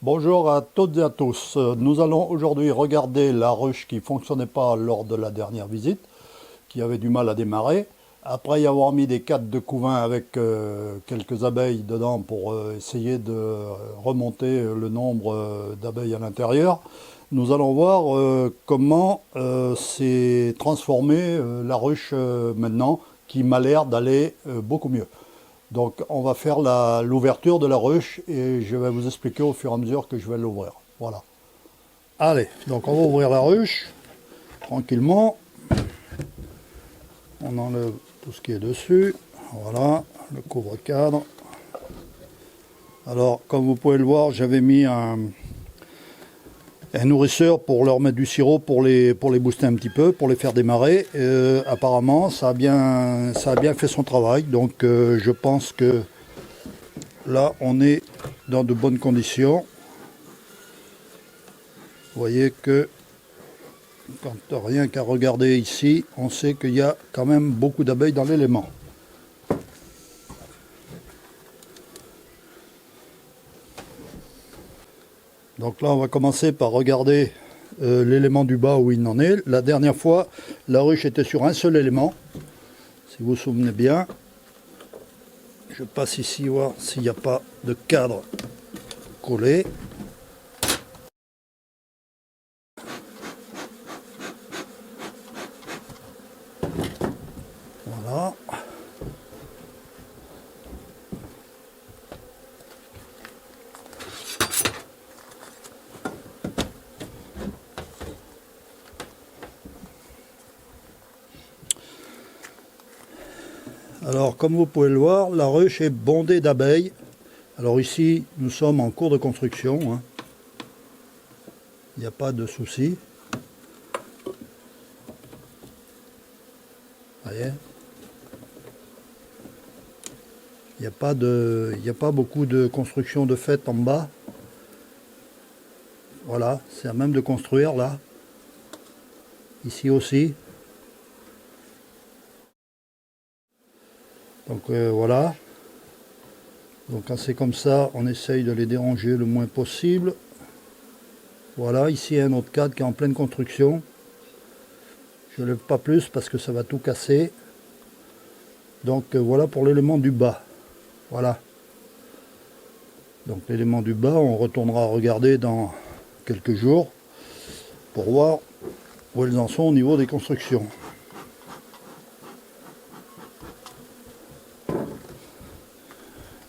Bonjour à toutes et à tous. Nous allons aujourd'hui regarder la ruche qui ne fonctionnait pas lors de la dernière visite, qui avait du mal à démarrer. Après y avoir mis des cadres de couvain avec quelques abeilles dedans pour essayer de remonter le nombre d'abeilles à l'intérieur, nous allons voir comment s'est transformée la ruche maintenant, qui m'a l'air d'aller beaucoup mieux. Donc on va faire l'ouverture de la ruche et je vais vous expliquer au fur et à mesure que je vais l'ouvrir. Voilà. Allez, donc on va ouvrir la ruche tranquillement. On enlève tout ce qui est dessus. Voilà, le couvre-cadre. Alors, comme vous pouvez le voir, j'avais mis un nourrisseur pour leur mettre du sirop pour les booster un petit peu, pour les faire démarrer. Apparemment, ça a bien fait son travail. Donc, je pense que là, on est dans de bonnes conditions. Vous voyez que, quand rien qu'à regarder ici, on sait qu'il y a quand même beaucoup d'abeilles dans l'élément. Donc là, on va commencer par regarder l'élément du bas où il en est. La dernière fois, la ruche était sur un seul élément. Si vous vous souvenez bien. Je passe ici voir s'il n'y a pas de cadre collé. Voilà. Alors, comme vous pouvez le voir, la ruche est bondée d'abeilles. Alors ici, nous sommes en cours de construction, hein. Il n'y a pas de souci. Voyez, il n'y a pas beaucoup de construction de fait en bas. Voilà, c'est à même de construire là. Ici aussi. Donc voilà. Donc quand c'est comme ça, on essaye de les déranger le moins possible. Voilà, ici un autre cadre qui est en pleine construction. Je ne lève pas plus parce que ça va tout casser. Donc voilà pour l'élément du bas. Voilà. Donc l'élément du bas, on retournera regarder dans quelques jours pour voir où elles en sont au niveau des constructions.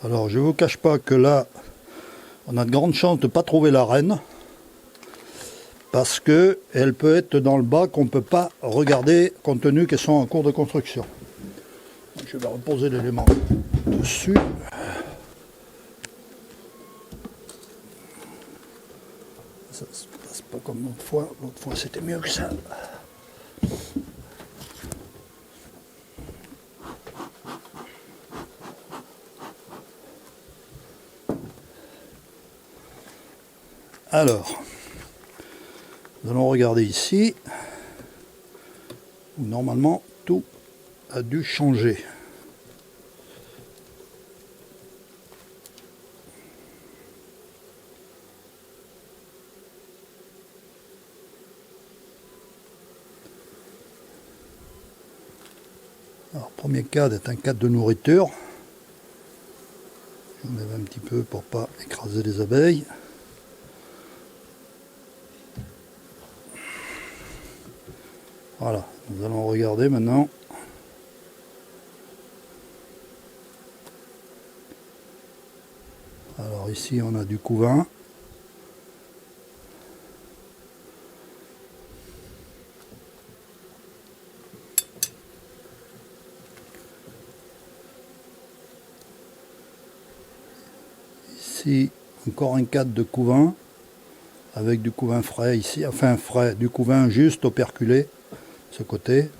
Alors je ne vous cache pas que là, on a de grandes chances de ne pas trouver la reine. Parce qu'elle peut être dans le bas qu'on ne peut pas regarder compte tenu qu'elles sont en cours de construction. Je vais reposer l'élément dessus. Ça ne se passe pas comme l'autre fois. L'autre fois c'était mieux que ça. Alors, nous allons regarder ici, où normalement tout a dû changer. Alors, premier cadre est un cadre de nourriture. Je me lève un petit peu pour ne pas écraser les abeilles. Voilà, nous allons regarder maintenant. Alors ici on a du couvain. Ici encore un cadre de couvain avec du couvain frais ici, enfin frais, du couvain juste operculé, ce côté.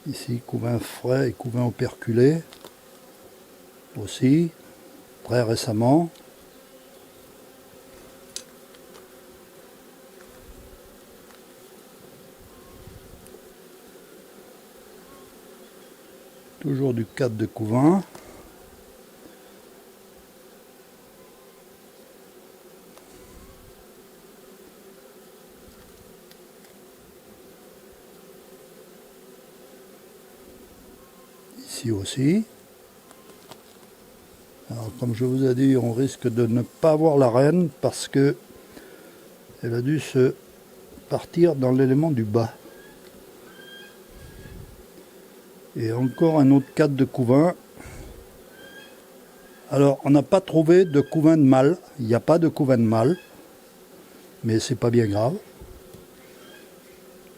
Ici couvain frais et couvain operculé. aussi, très récemment. Toujours du 4 de couvain. Ici aussi. Alors comme je vous ai dit, on risque de ne pas avoir la reine parce que elle a dû se partir dans l'élément du bas. Et encore un autre 4 de couvain. Alors on n'a pas trouvé de couvain de mâle, il n'y a pas de couvain de mâle, mais c'est pas bien grave.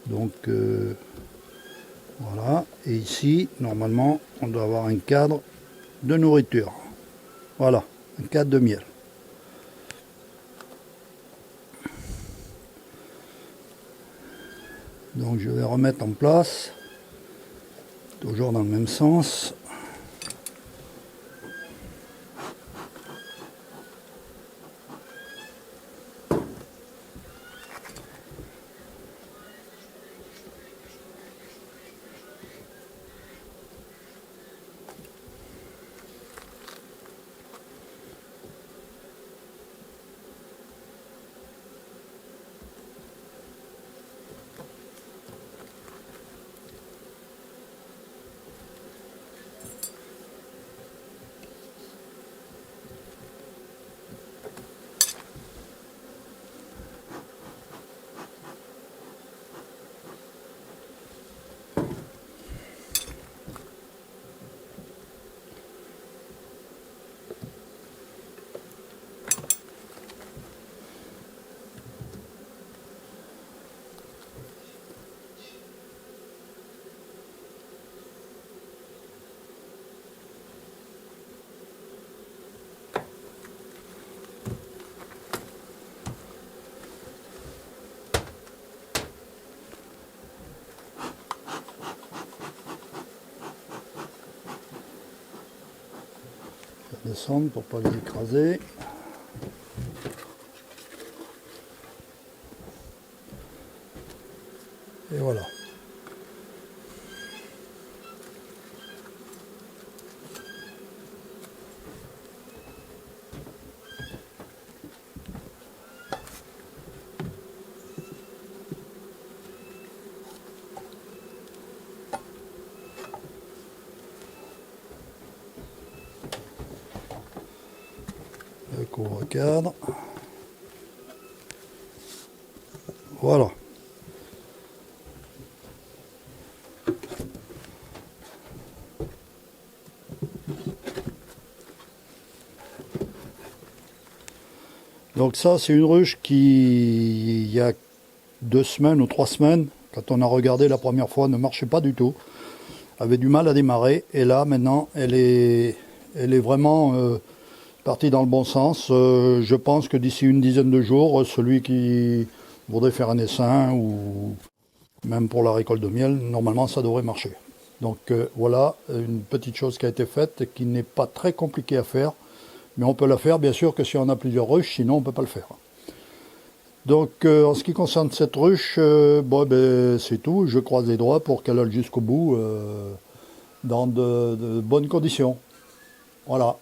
Donc voilà, et ici normalement on doit avoir un cadre de nourriture. Voilà, un cadre de miel. Donc je vais remettre en place, toujours dans le même sens. Descendre pour pas les écraser. Et voilà. Le couvre-cadre. Voilà. Donc ça, c'est une ruche qui, il y a 2 semaines ou 3 semaines, quand on a regardé la première fois, ne marchait pas du tout. Avait du mal à démarrer. Et là, maintenant, elle est vraiment partie dans le bon sens. Je pense que d'ici une dizaine de jours, celui qui voudrait faire un essaim ou même pour la récolte de miel, normalement, ça devrait marcher. Donc voilà une petite chose qui a été faite et qui n'est pas très compliquée à faire. Mais on peut la faire, bien sûr, que si on a plusieurs ruches, sinon on ne peut pas le faire. Donc, en ce qui concerne cette ruche, bon, ben, c'est tout. Je croise les doigts pour qu'elle aille jusqu'au bout dans de bonnes conditions. Voilà.